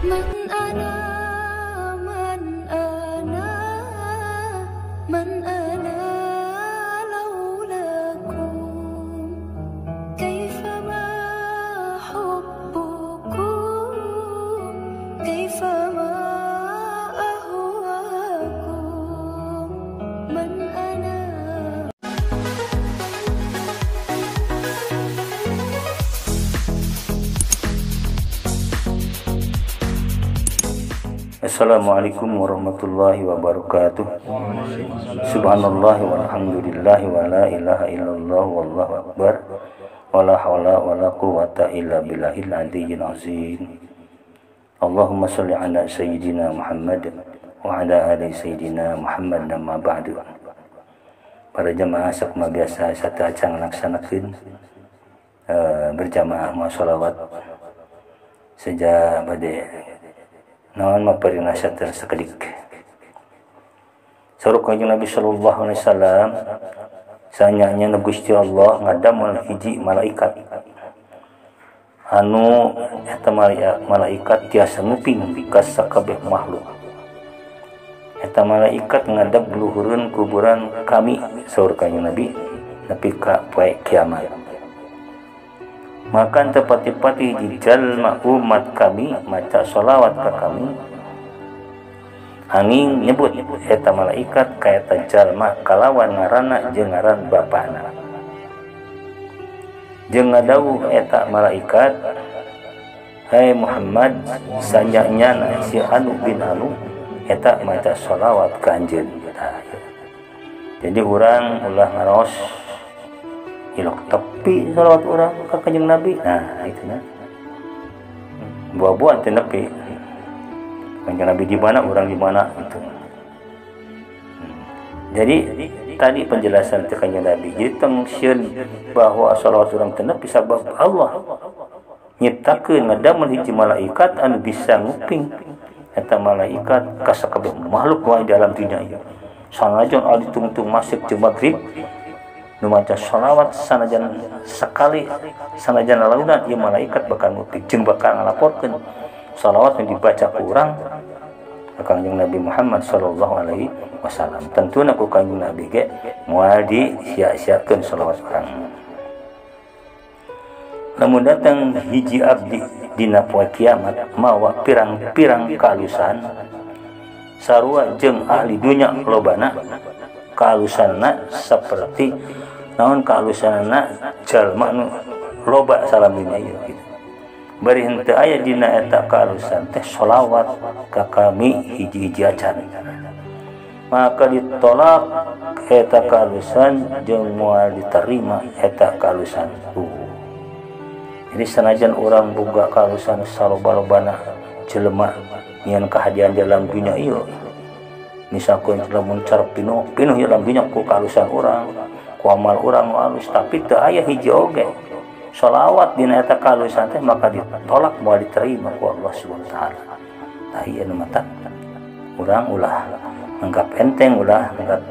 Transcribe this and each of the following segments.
من أنا من أنا من أنا لولاكم كيفما حبكم كيفما أهواكم من أنا. Assalamualaikum warahmatullahi wabarakatuh. Subhanallah walhamdulillah wa la ilaha illallah wallahu akbar wa la hawla wa la quwwata illa billahil aliyyil azim. Allahumma sholli ala sayyidina Muhammad wa ala ali sayyidina Muhammad amma ba'du. Para jamaah sakma biasa satu acang laksanakeun berjamaah ma sholawat saja bade naon maparina sater sakedik. Saur kanjeng Nabi sallallahu alaihi wasallam sanyanya Gusti Allah ngadamel hiji malaikat anu eta malaikat tiasa nguping ka sakabeh makhluk. Eta malaikat ngadap luhureun kuburan kami saur kanjeng Nabi nepi ka poe kiamat. Maka tepati-pati di jalma umat kami maca sholawat ke kami angin nyebut eta malaikat ka eta jalma kalawan ngaranna jeung ngaran bapana jeung ngadawuh eta malaikat, hai Muhammad sanyanya si anu bin anu eta maca sholawat ka anjeun. Jadi urang ulah ngaros ilok tepi salawat orang ke kanjeng Nabi. Nah itu nah buah-buah teh nepi kanjeng Nabi di mana orang di mana itu. Jadi tadi penjelasan teh kanjeng Nabi jadi tengsieun bahwa salawat orang teh nepi sabab Allah nyiptakeun ngadamel hiji malaikat anu bisa nguping eta malaikat ka sakabeh makhluk wae dalam dunya ieu. Sanajan adi tungtung masuk jeung maghrib nu maca sholawat sanajan sekali sanajan launan ieu malaikat bakal nguping jeung bakal ngalaporkeun sholawat yang dibaca ku urang ka Kanjeng Nabi Muhammad sallallahu alaihi wasallam. Tentuna ku Kanjeng Nabi ge moal disia-siakeun sholawat urang. Lamun datang hiji abdi dina poe kiamat mawa pirang-pirang kalusan sarua jeung ahli dunya lobana kalusanna saperti naon kalusanna jalma nu loba salam dunya ieu gitu. Bari henteu aya dina eta kalusan teh sholawat ka kami hiji-hiji acan. Maka ditolak eta kalusan jeung moal diterima eta kalusan. Jadi sanajan urang boga kalusan saloba-lobana jelema nyeun kahadian dalam dunya ieu. Misalkan lamun carep pinuh dalam dunya ku kalusan urang ku amal urang alus tapi teu aya hiji oge sholawat dina eta kalusan teh maka ditolak moal diterima ku Allah Subhanahu wa taala. Tah ieu mata urang ulah anggap enteng ulah anggap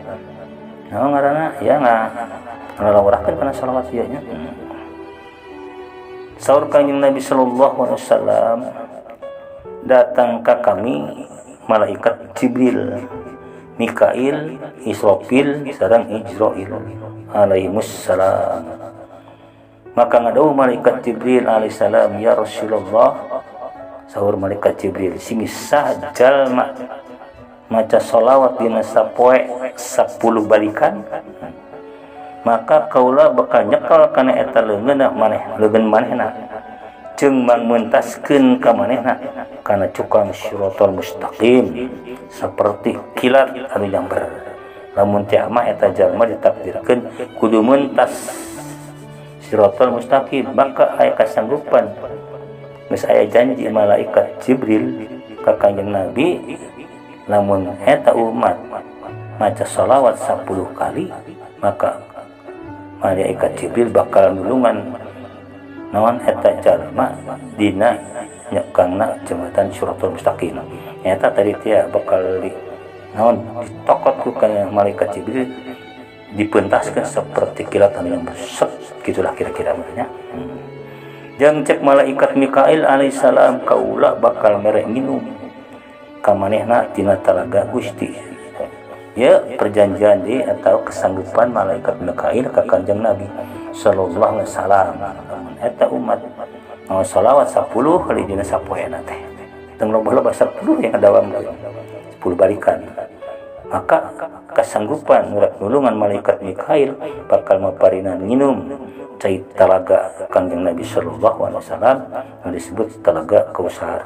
naon ngaranna ya ngalawurahkeun kana sholawat ieu nya. Saur kanjeng Nabi sallallahu alaihi wasallam datang ka kami malaikat Jibril, Mikail, Israfil, sareng Ijrail alaihimus salam. Maka ngadawuh malaikat Jibril alaihissalam, ya Rasulullah, saur malaikat Jibril, simisah jalma maca sholawat dina sapoe 10 balikan, maka kaula bakal nyekal kana eta leungeun manehna jeung mangmentaskeun ka manehna kana cukang siratal mustaqim saperti kilat anu nyamber. Lamun teu mah eta jalma ditakdirkeun kudu mentas siratal mustaqim maka aya kasanggupan geus aya janji malaikat Jibril ka Kanjeng Nabi lamun eta umat maca sholawat 10 kali maka malaikat Jibril bakal nulungan naon eta jalma dina nyekangna jembatan siratal mustaqim. Eta tadi teh bakal naon ditokot ku kana malaikat Jibril dipentaskeun seperti kilat anu set gitulah kira-kira namanya. Jeung cek malaikat Mikail alaihissalam kaula bakal mere nginum ka manehna tina talaga Gusti. Ya perjanjian di atau kesanggupan malaikat Mikail ka Kanjeng Nabi sallallahu alaihi wasallam. Eta umat mau shalawat 10 kali dina sapoena teh. Teu loba-loba 10 yang dawam 10 balikan. Maka kesanggupan urat nulungan malaikat Mikail bakal maparinan nginum cai talaga Kanjeng Nabi sallallahu alaihi wasallam yang disebut talaga Kausar.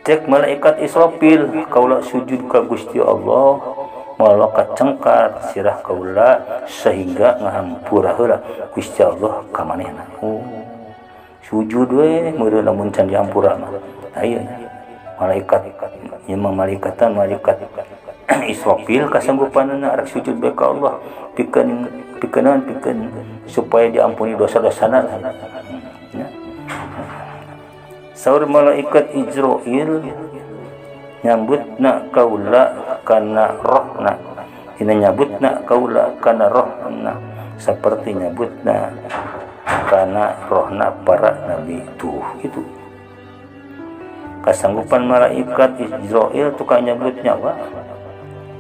Cek malaikat Israfil kaula sujud ka Gusti Allah malah kacengkat sirah kaula sehingga ngahampura heula Gusti Allah ka manehna. Sujud we meureun lamun can dihampura mah. Aya malaikat malaikatan malaikat Israfil kasanggupanna arek sujud bae ka Allah pikeun supaya diampuni dosa-dosana. Saur malaikat Ijrail nyambutna kaula kana rohna. Dina nyambutna kaula kana rohna saperti nyambutna kana rohna para nabi itu. Kasanggupan malaikat Ijrail tukang nyambut nyawa.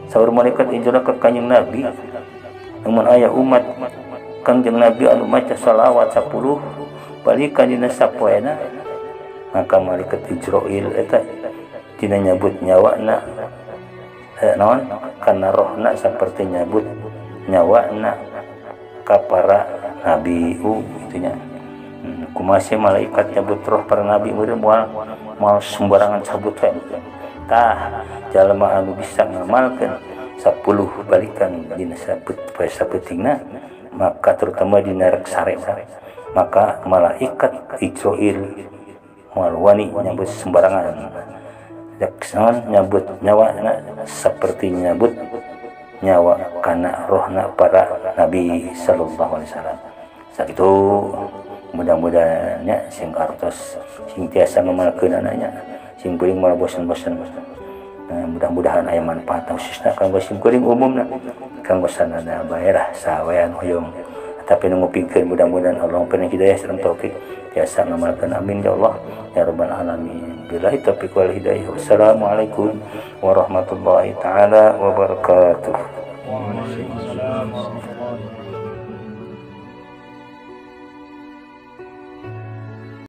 Saur malaikat Ijrail ka Kanjeng Nabi, namun aya umat Kanjeng Nabi anu maca shalawat 10 balikan dina sapoena, maka malaikat Ijrail eta dina nyabut nyawana naon kana rohna saperti nyabut nyawana ka para nabi itunya. Kumasih malaikat nyabut roh para nabi meureun moal sembarangan cabut we. Tah jalma anu bisa ngamalkeun 10 balikan dina sapetingna maka terutama dina rek sare maka malaikat Ijrail moal wani nyambut sembarangan jaksan nyambut nyawa seperti nyambut nyawa kana rohna para nabi sallallahu alaihi wasallam. Sakitu mudah-mudahannya sing artos sing tiasa ngamalkeun ananya sing kuring malah bosan-bosan. Mudah-mudahan aya manfaat khususna kanggo sing kuring umumna kanggo sanana baerah sawean hoyong tapi nu ngupikeun mudah-mudahan Allah paring hidayah sareng taufik tiasa ngamalkeun amin ya Allah ya rabbal alamin. Billahi taufiq wal hidayah. Wassalamualaikum warahmatullahi taala wabarakatuh.